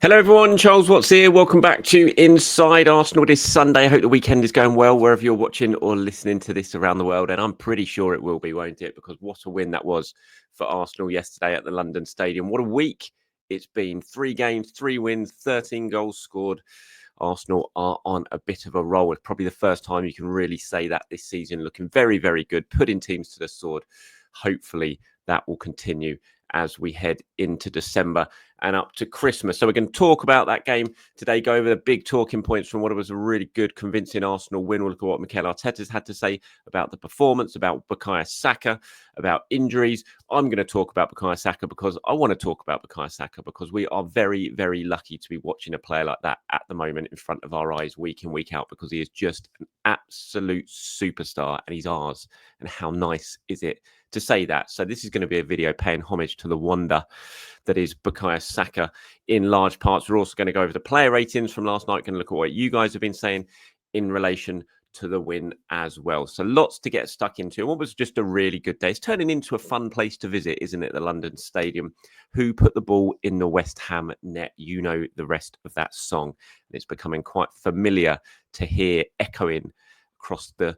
Hello everyone, Charles Watts here. Welcome back to Inside Arsenal this Sunday. I hope the weekend is going well wherever you're watching or listening to this around the world. And I'm pretty sure it will be, won't it? Because what a win that was for Arsenal yesterday at the London Stadium. What a week it's been. 3 games, 3 wins, 13 goals scored. Arsenal are on a bit of a roll. It's probably the first time you can really say that this season. Looking very, very good, putting teams to the sword. Hopefully that will continue as we head into December and up to Christmas. So we're going to talk about that game today, go over the big talking points from what was a really good, convincing Arsenal win. We'll look at what Mikel Arteta's had to say about the performance, about Bukayo Saka, about injuries. I'm going to talk about Bukayo Saka because I want to talk about Bukayo Saka because we are very, very lucky to be watching a player like that at the moment in front of our eyes week in, week out, because he is just an absolute superstar and he's ours. And how nice is it to say that? So this is going to be a video paying homage to the wonder that is Bukayo Saka in large parts. We're also going to go over the player ratings from last night, going to look at what you guys have been saying in relation to the win as well. So lots to get stuck into. What was just a really good day. It's turning into a fun place to visit, isn't it? The London Stadium. Who put the ball in the West Ham net? You know the rest of that song. And it's becoming quite familiar to hear echoing across the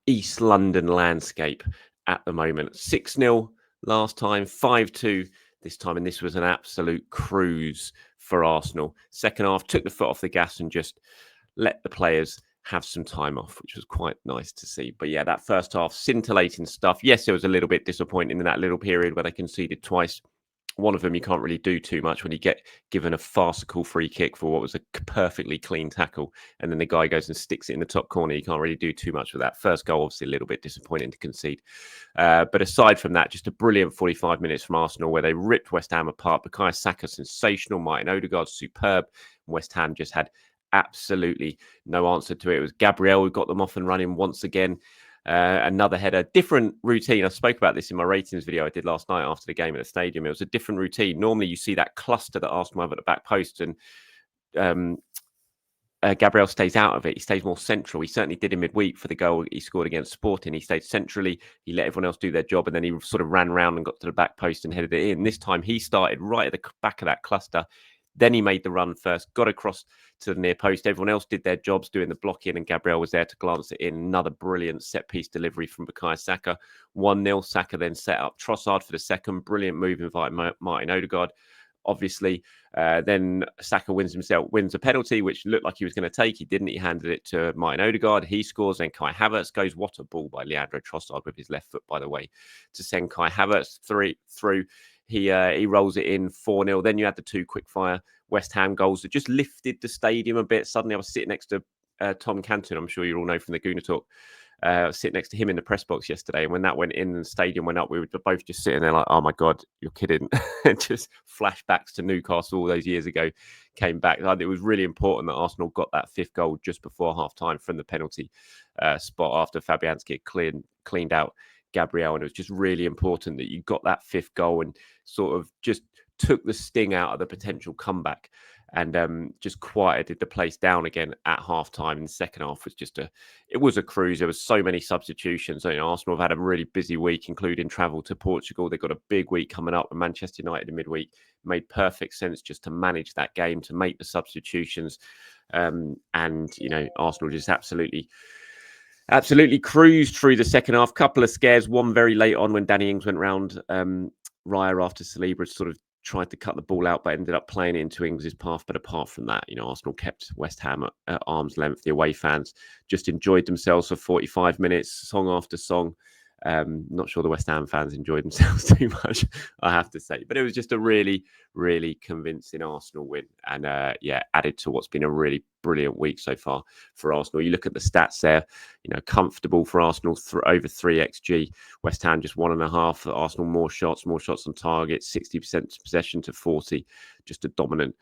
East London landscape at the moment. 6-0 last time, 5-2 this time, and this was an absolute cruise for Arsenal. Second half, took the foot off the gas and just let the players have some time off, which was quite nice to see. But yeah, that first half, scintillating stuff. Yes, it was a little bit disappointing in that little period where they conceded twice. One of them you can't really do too much when you get given a farcical free kick for what was a perfectly clean tackle, and then the guy goes and sticks it in the top corner. You can't really do too much with that. First goal, obviously, a little bit disappointing to concede. But aside from that, just a brilliant 45 minutes from Arsenal where they ripped West Ham apart. Bukayo Saka, sensational. Martin Odegaard, superb. West Ham just had absolutely no answer to it. It was Gabriel who got them off and running once again. Another header, different routine. I spoke about this in my ratings video I did last night after the game at the stadium. It was a different routine. Normally you see that cluster that Arsenal have at the back post, and Gabriel stays out of it. He stays more central. He certainly did in midweek for the goal he scored against Sporting. He stayed centrally. He let everyone else do their job, and then he sort of ran around and got to the back post and headed it in. This time he started right at the back of that cluster. Then he made the run first, got across to the near post. Everyone else did their jobs doing the blocking, and Gabriel was there to glance it in. Another brilliant set-piece delivery from Bukayo Saka. 1-0. Saka then set up Trossard for the second. Brilliant move, inviting Martin Odegaard. Obviously, then Saka wins a penalty, which looked like he was going to take. He didn't. He handed it to Martin Odegaard. He scores. Then Kai Havertz goes. What a ball by Leandro Trossard with his left foot, by the way, to send Kai Havertz through. He rolls it in 4-0. Then you had the 2 quickfire West Ham goals that just lifted the stadium a bit. Suddenly I was sitting next to Tom Canton. I'm sure you all know from the Gooner Talk. Sitting next to him in the press box yesterday. And when that went in and the stadium went up, we were both just sitting there like, oh my God, you're kidding. Just flashbacks to Newcastle all those years ago came back. It was really important that Arsenal got that 5th goal just before half-time from the penalty spot after Fabianski had cleaned out Gabriel, and it was just really important that you got that 5th goal and sort of just took the sting out of the potential comeback and just quieted the place down again at half-time. And the second half was it was a cruise. There was so many substitutions. Arsenal have had a really busy week, including travel to Portugal. They've got a big week coming up with Manchester United in midweek. Made perfect sense just to manage that game, to make the substitutions. And Arsenal just absolutely cruised through the second half. Couple of scares, one very late on when Danny Ings went round Raya after Saliba sort of tried to cut the ball out, but ended up playing it into Ings' path. But apart from that, Arsenal kept West Ham at arm's length. The away fans just enjoyed themselves for 45 minutes, song after song. Not sure the West Ham fans enjoyed themselves too much, I have to say. But it was just a really, really convincing Arsenal win. And added to what's been a really brilliant week so far for Arsenal. You look at the stats there, comfortable for Arsenal, over 3xG. West Ham just 1.5. Arsenal more shots on target, 60% possession to 40. Just a dominant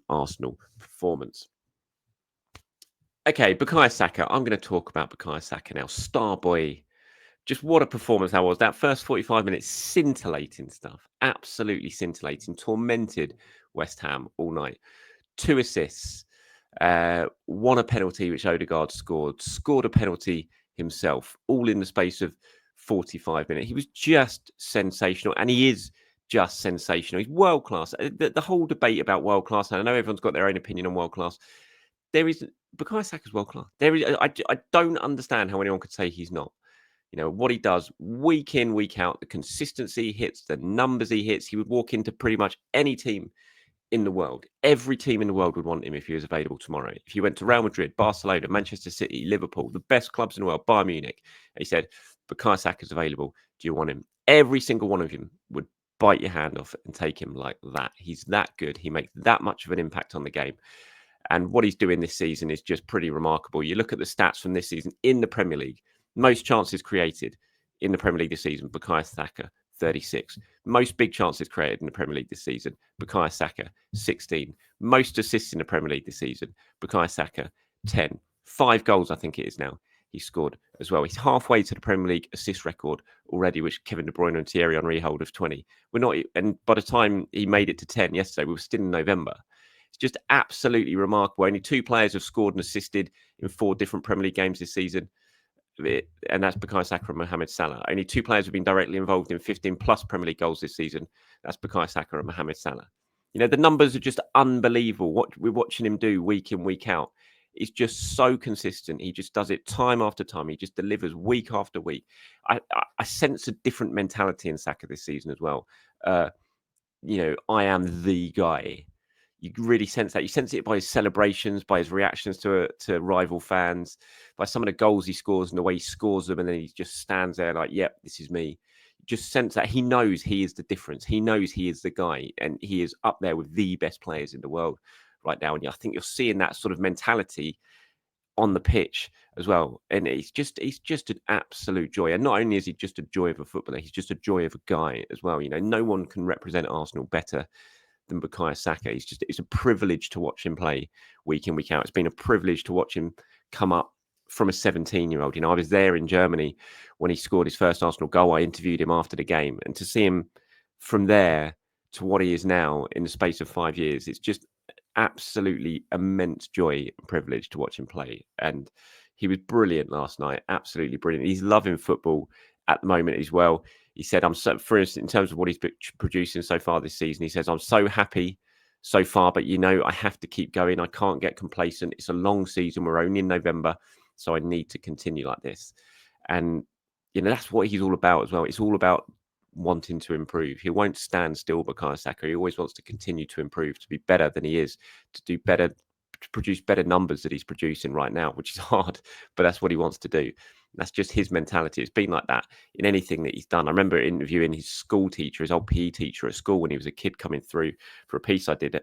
Arsenal performance. Okay, Bukayo Saka. I'm going to talk about Bukayo Saka now. Star boy. Just what a performance that was. That first 45 minutes, scintillating stuff. Absolutely scintillating. Tormented West Ham all night. 2 assists. Won a penalty, which Odegaard scored a penalty himself, all in the space of 45 minutes. He was just sensational, and he is just sensational. He's world class. The whole debate about world class, and I know everyone's got their own opinion on world class. There is Bukayo Saka's world class. There is. I don't understand how anyone could say he's not. You know what he does week in, week out, the consistency he hits, the numbers he hits. He would walk into pretty much any team in the world. Every team in the world would want him if he was available tomorrow. If he went to Real Madrid, Barcelona, Manchester City, Liverpool, the best clubs in the world, Bayern Munich, and he said, Bukayo Saka's available. Do you want him? Every single one of them would bite your hand off and take him like that. He's that good. He makes that much of an impact on the game. And what he's doing this season is just pretty remarkable. You look at the stats from this season in the Premier League, most chances created in the Premier League this season, Bukayo Saka, 36. Most big chances created in the Premier League this season, Bukayo Saka, 16. Most assists in the Premier League this season, Bukayo Saka, 10. 5 goals, I think it is now, he scored as well. He's halfway to the Premier League assist record already, which Kevin De Bruyne and Thierry Henry hold of 20. We're not, and by the time he made it to 10 yesterday, we were still in November. It's just absolutely remarkable. Only 2 players have scored and assisted in 4 different Premier League games this season. And that's Bukayo Saka and Mohamed Salah. Only 2 players have been directly involved in 15 plus Premier League goals this season. That's Bukayo Saka and Mohamed Salah. You know, the numbers are just unbelievable. What we're watching him do week in, week out is just so consistent. He just does it time after time. He just delivers week after week. I sense a different mentality in Saka this season as well. You know, I am the guy. You really sense that. You sense it by his celebrations, by his reactions to rival fans, by some of the goals he scores and the way he scores them. And then he just stands there like, yep, this is me. You just sense that he knows he is the difference. He knows he is the guy, and he is up there with the best players in the world right now. And I think you're seeing that sort of mentality on the pitch as well. And he's just an absolute joy. And not only is he just a joy of a footballer, he's just a joy of a guy as well. You know, no one can represent Arsenal better than Bukayo Saka. It's a privilege to watch him play week in, week out. It's been a privilege to watch him come up from a 17-year-old. You know, I was there in Germany when he scored his first Arsenal goal. I interviewed him after the game, and to see him from there to what he is now in the space of 5 years, it's just absolutely immense joy and privilege to watch him play. And he was brilliant last night, absolutely brilliant. He's loving football at the moment as well. He said, I'm so, for instance, in terms of what he's producing so far this season, he says, I'm so happy so far, but you know, I have to keep going. I can't get complacent. It's a long season. We're only in November, so I need to continue like this. And, you know, that's what he's all about as well. It's all about wanting to improve. He won't stand still, Bukayo Saka. He always wants to continue to improve, to be better than he is, to do better, to produce better numbers that he's producing right now, which is hard, but that's what he wants to do. That's just his mentality. It's been like that in anything that he's done. I remember interviewing his school teacher, his old PE teacher at school when he was a kid, coming through for a piece I did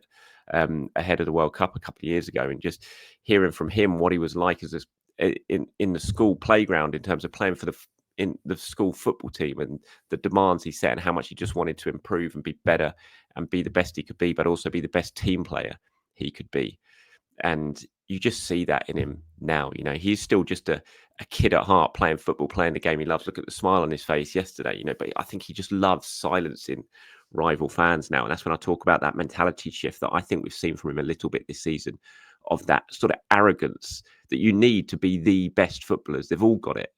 ahead of the World Cup a couple of years ago, and just hearing from him what he was like as in the school playground in terms of playing for in the school football team, and the demands he set and how much he just wanted to improve and be better and be the best he could be, but also be the best team player he could be. And you just see that in him now. You know, he's still just a kid at heart, playing football, playing the game he loves. Look at the smile on his face yesterday, you know, but I think he just loves silencing rival fans now. And that's when I talk about that mentality shift that I think we've seen from him a little bit this season, of that sort of arrogance that you need to be the best footballers. They've all got it.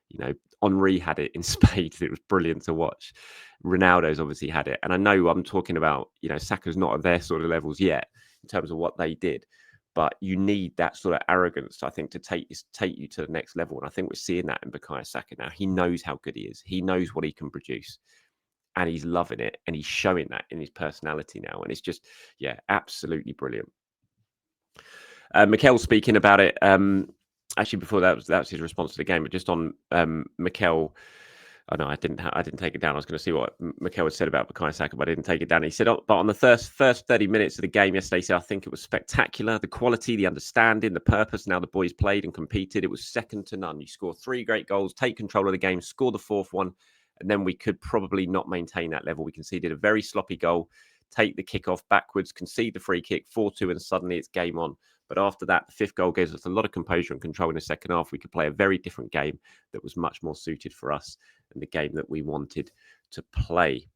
You know, Henry had it in spades. It was brilliant to watch. Ronaldo's obviously had it. And I know I'm talking about, you know, Saka's not at their sort of levels yet in terms of what they did. But you need that sort of arrogance, I think, to take you to the next level. And I think we're seeing that in Bukayo Saka now. He knows how good he is. He knows what he can produce. And he's loving it. And he's showing that in his personality now. And it's just, yeah, absolutely brilliant. Mikel speaking about it. Actually, before that was his response to the game. But just on Mikel... Oh, no, I didn't take it down. I was going to see what Mikel had said about Bukayo Saka, but I didn't take it down. He said, but on the first 30 minutes of the game yesterday, he said, I think it was spectacular. The quality, the understanding, the purpose. Now the boys played and competed. It was second to none. You score 3 great goals, take control of the game, score the 4th one, and then we could probably not maintain that level. We conceded a very sloppy goal, take the kickoff backwards, concede the free kick, 4-2, and suddenly it's game on. But after that, the 5th goal gives us a lot of composure and control in the second half. We could play a very different game that was much more suited for us and the game that we wanted to play.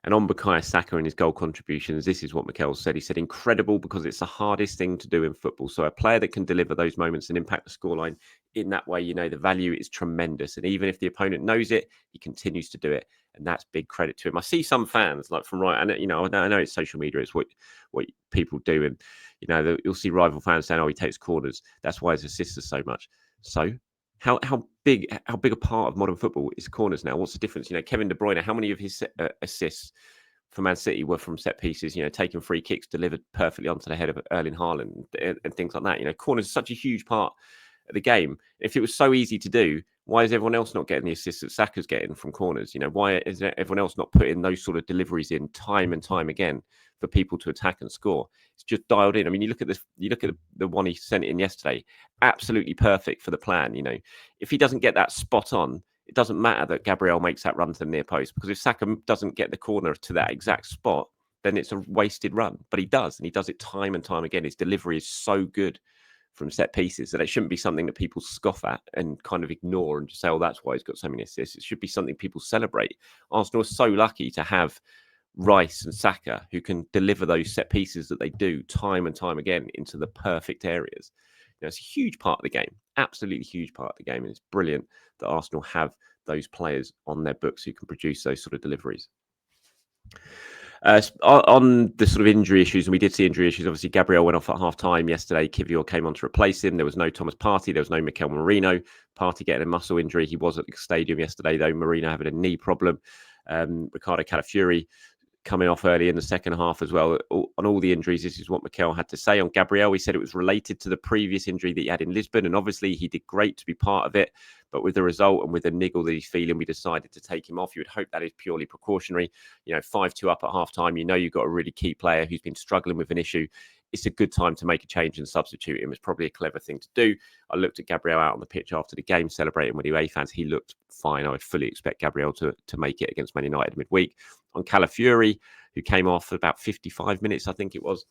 And on Bukayo Saka and his goal contributions, this is what Mikel said. He said, incredible, because it's the hardest thing to do in football. So a player that can deliver those moments and impact the scoreline in that way, you know, the value is tremendous. And even if the opponent knows it, he continues to do it. And that's big credit to him. I see some fans like from right, and I know it's social media, it's what people do, and you'll see rival fans saying, "Oh, he takes corners. That's why his assists are so much." So how big a part of modern football is corners now? What's the difference? Kevin De Bruyne, how many of his assists for Man City were from set pieces? Taking free kicks delivered perfectly onto the head of Erling Haaland and things like that. Corners are such a huge part of the game. If it was so easy to do, why is everyone else not getting the assists that Saka's getting from corners? Why is everyone else not putting those sort of deliveries in time and time again for people to attack and score? It's just dialed in. I mean, you look at this. You look at the one he sent in yesterday. Absolutely perfect for the plan. If he doesn't get that spot on, it doesn't matter that Gabriel makes that run to the near post, because if Saka doesn't get the corner to that exact spot, then it's a wasted run. But he does, and he does it time and time again. His delivery is so good from set pieces that it shouldn't be something that people scoff at and kind of ignore and just say, "Oh, that's why he's got so many assists." It should be something people celebrate. Arsenal are so lucky to have Rice and Saka, who can deliver those set pieces that they do time and time again into the perfect areas. It's a huge part of the game, absolutely huge part of the game. And it's brilliant that Arsenal have those players on their books who can produce those sort of deliveries. On the sort of injury issues, and we did see injury issues. Obviously, Gabriel went off at half-time yesterday. Kivior came on to replace him. There was no Thomas Partey. There was no Mikel Merino. Partey getting a muscle injury. He was at the stadium yesterday, though. Merino having a knee problem. Ricardo Calafiori coming off early in the second half as well. On all the injuries, this is what Mikel had to say. On Gabriel, he said it was related to the previous injury that he had in Lisbon, and obviously he did great to be part of it. But with the result and with the niggle that he's feeling, we decided to take him off. You would hope that is purely precautionary. 5-2 up at half-time. You've got a really key player who's been struggling with an issue. It's a good time to make a change and substitute him. It's probably a clever thing to do. I looked at Gabriel out on the pitch after the game, celebrating with UA fans. He looked fine. I would fully expect Gabriel to make it against Man United midweek. On Calafiori, who came off for about 55 minutes, I think it was,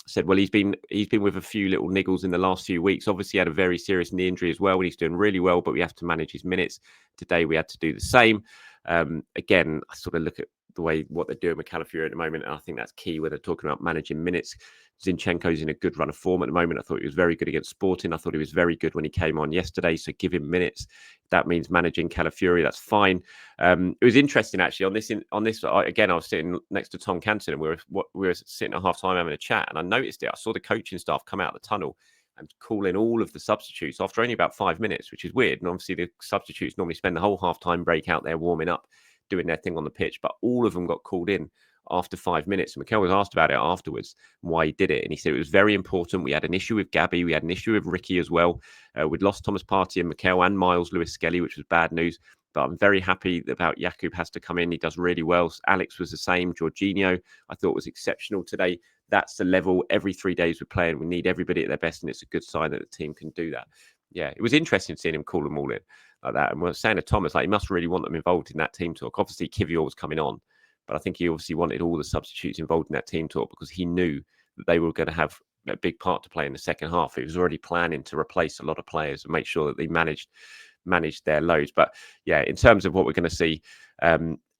said, well, he's been with a few little niggles in the last few weeks. Obviously, he had a very serious knee injury as well, and he's doing really well, but we have to manage his minutes. Today, we had to do the same. Again, I sort of look at the way what they're doing with Calafiori at the moment, and I think that's key when they're talking about managing minutes. Zinchenko's in a good run of form at the moment. I thought he was very good against Sporting. I thought he was very good when he came on yesterday, so give him minutes. That means managing Calafiori, that's fine. It was interesting, actually, on this. Again, I was sitting next to Tom Canton, and we were sitting at half-time having a chat, and I noticed it. I saw the coaching staff come out of the tunnel and call in all of the substitutes after only about 5 minutes, which is weird. And obviously, the substitutes normally spend the whole half-time break out there warming up, doing their thing on the pitch, but all of them got called in after 5 minutes. And Mikel was asked about it afterwards, why he did it. And he said it was very important. We had an issue with Gabby. We had an issue with Ricky as well. We'd lost Thomas Partey and Mikel and Miles Lewis-Skelly, which was bad news. But I'm very happy about Jakub has to come in. He does really well. Alex was the same. Jorginho, I thought, was exceptional today. That's the level. Every 3 days we're playing. We need everybody at their best, and it's a good sign that the team can do that. Yeah, it was interesting seeing him call them all in like that. And we're saying to Thomas, he must really want them involved in that team talk. Obviously, Kivior was coming on, but I think he obviously wanted all the substitutes involved in that team talk because he knew that they were going to have a big part to play in the second half. He was already planning to replace a lot of players and make sure that they managed their loads. But yeah, in terms of what we're going to see,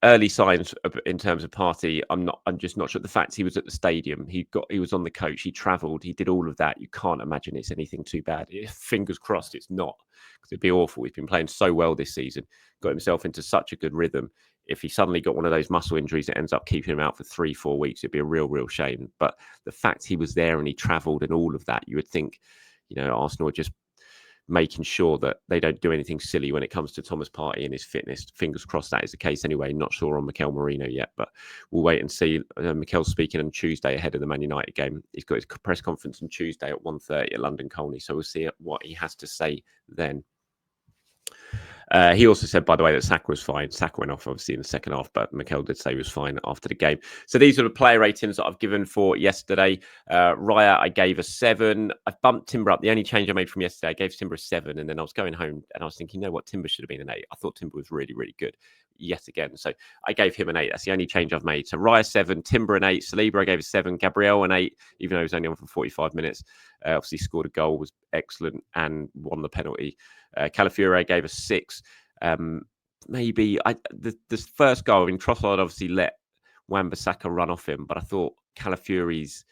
early signs in terms of Partey, I'm just not sure. The fact he was at the stadium, he was on the coach, he travelled, he did all of that. You can't imagine it's anything too bad. Fingers crossed it's not, because it'd be awful. He's been playing so well this season, got himself into such a good rhythm. If he suddenly got one of those muscle injuries that ends up keeping him out for 3-4 weeks, it'd be a real shame. But the fact he was there and he travelled and all of that, you would think, Arsenal are just making sure that they don't do anything silly when it comes to Thomas Partey and his fitness. Fingers crossed that is the case anyway. Not sure on Mikel Merino yet, but we'll wait and see. Mikel's speaking on Tuesday ahead of the Man United game. He's got his press conference on Tuesday at 1:30 at London Colney, so we'll see what he has to say then. He also said, by the way, that Saka was fine. Saka went off, obviously, in the second half, but Mikel did say he was fine after the game. So these are the player ratings that I've given for yesterday. Raya, I gave a 7. I bumped Timber up. The only change I made from yesterday, I gave Timber a 7, and then I was going home and I was thinking, what, Timber should have been an 8. I thought Timber was really good yet again. So I gave him an 8. That's the only change I've made. So Raya 7, Timber an 8, Saliba I gave a 7, Gabriel an 8, even though he was only on for 45 minutes. Obviously scored a goal, was excellent, and won the penalty. Calafiori gave a 6. Maybe the first goal, Trossard obviously let Wan-Bissaka run off him, but I thought Calafiori's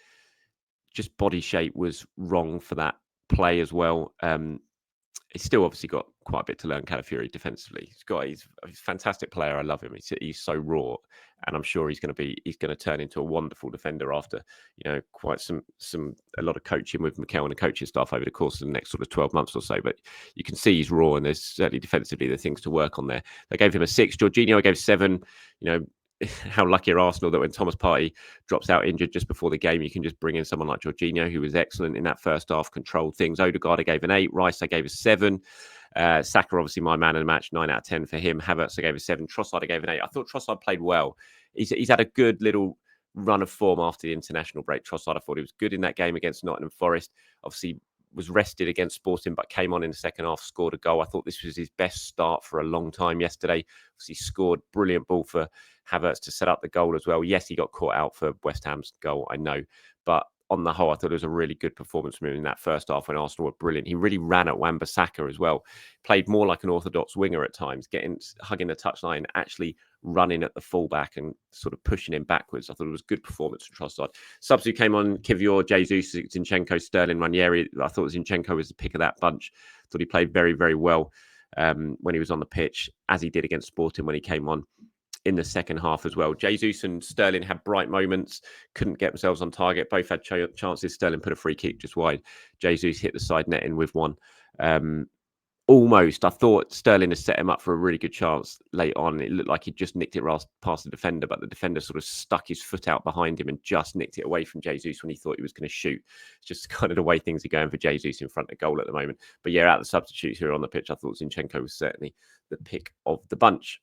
just body shape was wrong for that play as well. He's still obviously got quite a bit to learn, Calafiori, defensively. He's a fantastic player. I love him. He's so raw, and I'm sure he's going to turn into a wonderful defender after quite a lot of coaching with Mikel and the coaching staff over the course of the next sort of 12 months or so. But you can see he's raw, and there's certainly defensively the things to work on there. They gave him a 6. Jorginho gave 7. How lucky are Arsenal that when Thomas Partey drops out injured just before the game, you can just bring in someone like Jorginho, who was excellent in that first half, controlled things. Odegaard, I gave an 8. Rice, I gave a 7. Saka, obviously my man of the match, 9 out of 10 for him. Havertz, I gave a 7. Trossard, I gave an 8. I thought Trossard played well. He's had a good little run of form after the international break. Trossard, I thought he was good in that game against Nottingham Forest. Obviously was rested against Sporting, but came on in the second half, scored a goal. I thought this was his best start for a long time yesterday. Obviously scored brilliant ball for Havertz to set up the goal as well. Yes, he got caught out for West Ham's goal, I know. But on the whole, I thought it was a really good performance from him in that first half when Arsenal were brilliant. He really ran at Wan-Bissaka as well. Played more like an orthodox winger at times, hugging the touchline, actually running at the fullback and sort of pushing him backwards. I thought it was a good performance from Trossard. Subs who came on, Kivior, Jesus, Zinchenko, Sterling, Ranieri. I thought Zinchenko was the pick of that bunch. Thought he played very, very well when he was on the pitch, as he did against Sporting when he came on in the second half as well. Jesus and Sterling had bright moments, couldn't get themselves on target. Both had chances. Sterling put a free kick just wide. Jesus hit the side netting with one. Almost. I thought Sterling had set him up for a really good chance late on. It looked like he just nicked it past the defender, but the defender sort of stuck his foot out behind him and just nicked it away from Jesus when he thought he was going to shoot. It's just kind of the way things are going for Jesus in front of goal at the moment. But yeah, out of the substitutes who are on the pitch, I thought Zinchenko was certainly the pick of the bunch.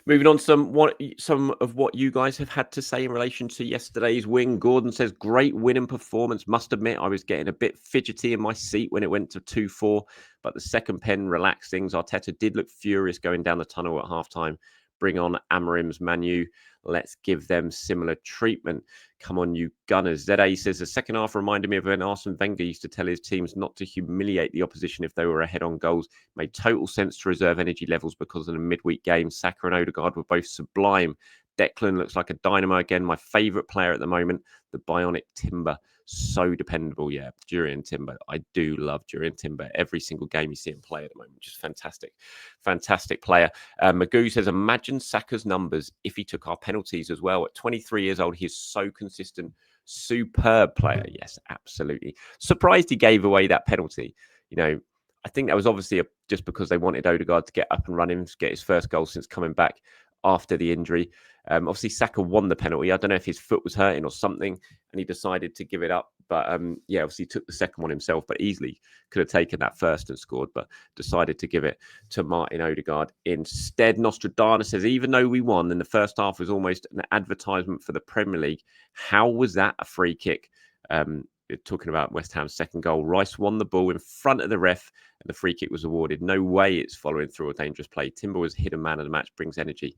Moving on to some of what you guys have had to say in relation to yesterday's win. Gordon says, great winning performance. Must admit, I was getting a bit fidgety in my seat when it went to 2-4, but the second pen relaxed things. Arteta did look furious going down the tunnel at halftime. Bring on Amorim's Manu. Let's give them similar treatment. Come on, you Gunners. ZA says, the second half reminded me of when Arsene Wenger used to tell his teams not to humiliate the opposition if they were ahead on goals. Made total sense to reserve energy levels because of the midweek game. Saka and Odegaard were both sublime. Declan looks like a dynamo again. My favourite player at the moment, the bionic Timber. So dependable, yeah. Jurriën Timber. I do love Jurriën Timber. Every single game you see him play at the moment. Just fantastic. Fantastic player. Magoo says, imagine Saka's numbers if he took our penalties as well. At 23 years old, he's so consistent. Superb player. Yes, absolutely. Surprised he gave away that penalty. I think that was obviously just because they wanted Odegaard to get up and running, get his first goal since coming back after the injury. Obviously, Saka won the penalty. I don't know if his foot was hurting or something, and he decided to give it up. But obviously took the second one himself, but easily could have taken that first and scored, but decided to give it to Martin Odegaard instead. Nostradamus says, even though we won and the first half was almost an advertisement for the Premier League, how was that a free kick? Talking about West Ham's second goal, Rice won the ball in front of the ref and the free kick was awarded. No way it's following through a dangerous play. Timber was hidden man of the match, brings energy,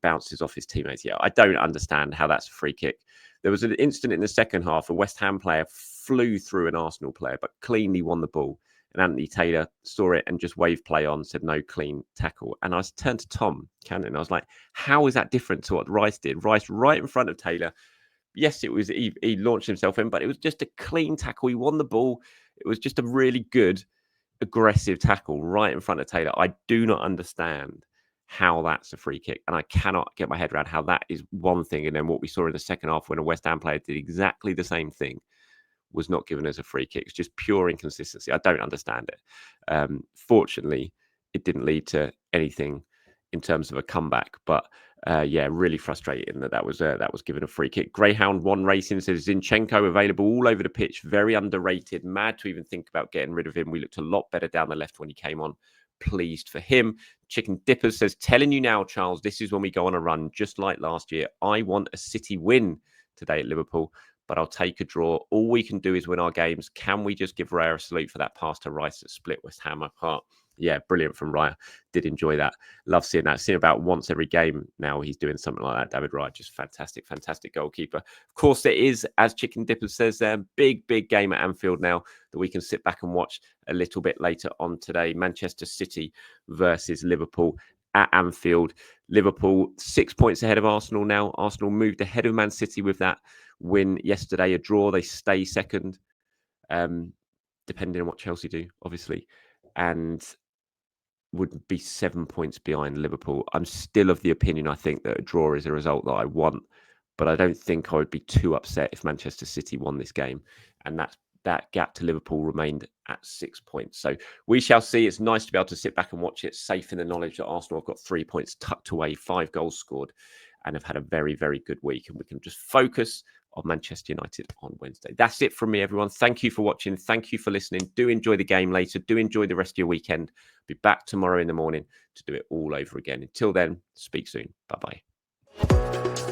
bounces off his teammates. Yeah, I don't understand how that's a free kick. There was an incident in the second half. A West Ham player flew through an Arsenal player, but cleanly won the ball. And Anthony Taylor saw it and just waved play on, said no, clean tackle. And I turned to Tom Cannon and I was like, how is that different to what Rice did? Rice right in front of Taylor. Yes, it was. He launched himself in, but it was just a clean tackle. He won the ball. It was just a really good, aggressive tackle right in front of Taylor. I do not understand how that's a free kick, and I cannot get my head around how that is one thing. And then what we saw in the second half when a West Ham player did exactly the same thing was not given as a free kick. It's just pure inconsistency. I don't understand it. Fortunately, it didn't lead to anything in terms of a comeback, but really frustrating that was given a free kick. Greyhound One Racing says, Zinchenko available all over the pitch, very underrated. Mad to even think about getting rid of him. We looked a lot better down the left when he came on. Pleased for him. Chicken Dippers says, telling you now, Charles, this is when we go on a run, just like last year. I want a City win today at Liverpool, but I'll take a draw. All we can do is win our games. Can we just give Raya a salute for that pass to Rice that split West Ham apart? Yeah, brilliant from Raya. Did enjoy that. Love seeing that. Seen about once every game now he's doing something like that. David Raya, just fantastic, fantastic goalkeeper. Of course, there is, as Chicken Dipper says, a big game at Anfield now that we can sit back and watch a little bit later on today. Manchester City versus Liverpool at Anfield. Liverpool 6 points ahead of Arsenal now. Arsenal moved ahead of Man City with that win yesterday. A draw, they stay second. depending on what Chelsea do, obviously, and would be 7 points behind Liverpool. I'm still of the opinion, I think, that a draw is a result that I want, but I don't think I would be too upset if Manchester City won this game. And that gap to Liverpool remained at 6 points. So we shall see. It's nice to be able to sit back and watch it, safe in the knowledge that Arsenal have got 3 points tucked away, 5 goals scored, and have had a very, very good week. And we can just focus on Manchester United on Wednesday. That's it from me, everyone. Thank you for watching. Thank you for listening. Do enjoy the game later. Do enjoy the rest of your weekend. Be back tomorrow in the morning to do it all over again. Until then, speak soon. Bye-bye.